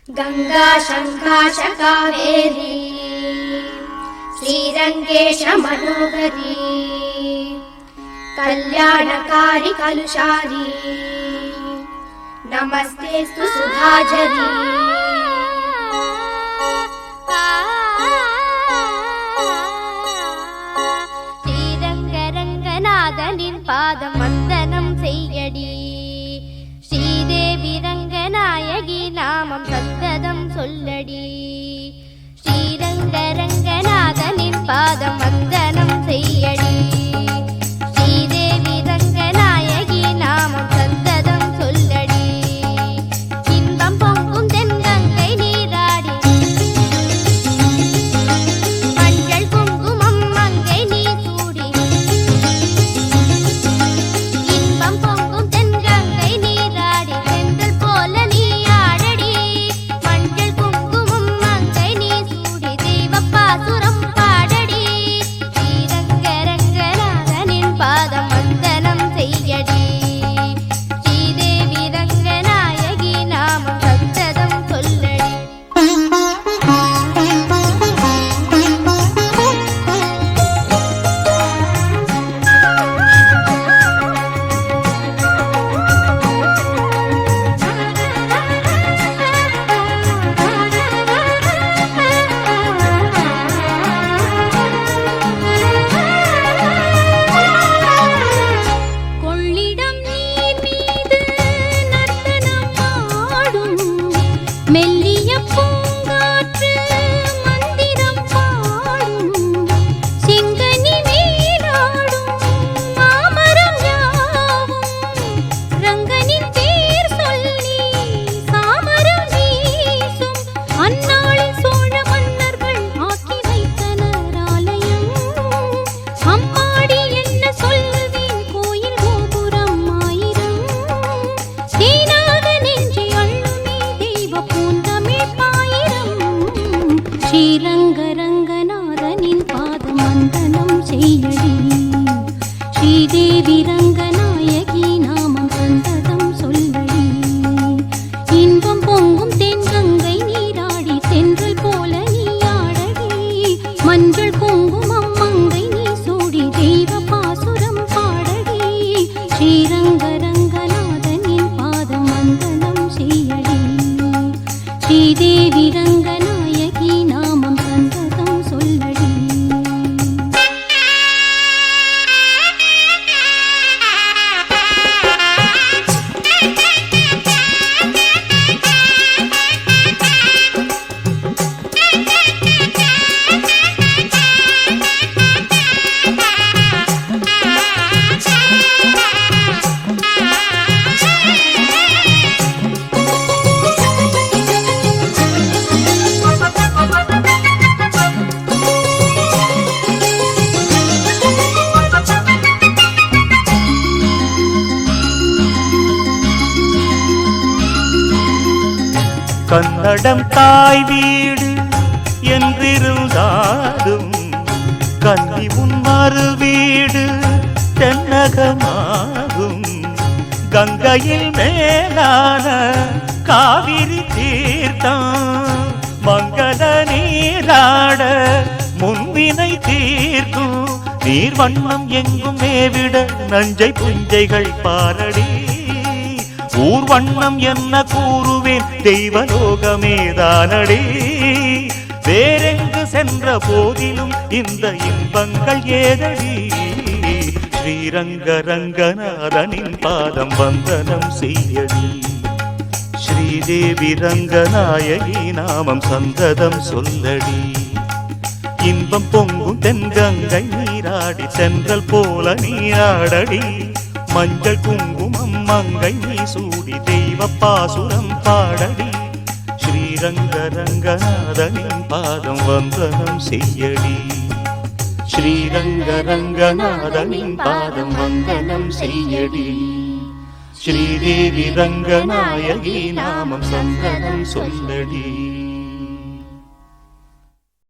गंगा शंकाश कावेरी श्रीरंगेश मनोहरी कल्याणकारी कलुषारी नमस्तेस्तु सुधाझरी ஸ்ரீரங்கரங்கநாதனின் பாதம் வந்தனம் செய்யடி ஸ்ரீதேவி ரங்கநாயகி நாமம் சந்ததம் சொல்லடி ஸ்ரீரங்கரங்கநாதனின் பாதம் வந்தனம் செய்யடி ஸ்ரீதேவி ரங்கநாயகி நாமம் சந்ததம் சொல்லடி இன்பம் பொங்கும் தென்கங்கை நீராடி மஞ்சள் குங்குமம் மங்கை நீ சூடி இன்பம் பொங்கும் தென்கங்கை நீராடி செந்தல் போல நீ ஆடடி மஞ்சள் குங்குமம் மங்கை நீ சூடி தெய்வப்பாசுரம் பாடடி ஸ்ரீரங்கரங்கநாதனின் பாதம் வந்தனம் செய்யடி ஸ்ரீதேவி ரங்கநாயகி நாமம் சந்ததம் சொல்லடி கொள்ளிடம் நீர் மீது நர்த்தனம் ஆடும் மெல்லிய பூங்காற்று மந்திரம் பாடும் சிங்கனி நீராடும் மாமரம் யாவும் ரங்கனின் பேர் சொல்லி சாமரம் வீசும் அந்நாளில் சோழ மன்னர்கள் ஆக்கி வைத்தனர் ஆலயம் அம்மாடி என்ன சொல்வேன் கோயில் கோபுரம் ஆயிரம் தீனாத நெஞ்சை அள்ளுமே தெய்வ பூந்தமிழ் பாயிரம் ஸ்ரீரங்கரங்கநாதனின் பாதம் வந்தனம் செய்யடி ஸ்ரீதேவி ரங்கநாயகி நாமம் சந்ததம் சொல்லடி இன்பம் பொங்கும் தென்கங்கை நீராடி தென்றல் போல நீ ஆடடி மஞ்சள் குங்குமம் மங்கை நீ சூடி தெய்வ பாசுரம் பாடடி ஸ்ரீரங்கரங்கநாதனின் பாதம் வந்தனம் செய்யடி ஸ்ரீதேவி ரங்கநாயகி நாமம் சந்ததம் சொல்லடி கன்னடம் தாய் வீடு என்றிருந்தாலும் கன்னி உன் மறு வீடு தென்னகமாகும் கங்கையில் மேலான காவிரி தீர்த்தம் மங்கள நீராட முன்வினை தீர்க்கும் நீர் வண்ணம் எங்கும் மேவிட நஞ்சை புஞ்சைகள் பாரடி ஊர் வண்ணம் என்ன கூறுவேன் தெய்வலோகமேதானடி வேறெங்கு சென்ற போதிலும் இந்த இன்பங்கள் ஏதடி ஸ்ரீரங்கரங்கநாதனின் பாதம் வந்தனம் செய்யடி ஸ்ரீதேவி ரங்கநாயகி நாமம் சந்ததம் சொல்லடி இன்பம் பொங்கும் தென்கங்கை நீராடி சென்றல் போல நீராடடி மஞ்சள் குங்குமம் மங்கை நீ சூடி தெய்வ பாசுரம் பாடடி ஸ்ரீரங்கரங்கநாதனின் பாதம் வந்தனம் செய்யடி ஸ்ரீரங்கரங்கநாதனின் பாதம் வந்தனம் செய்யடி ஸ்ரீதேவி ரங்கநாயகி நாமம் சந்தனம் சொல்லடி.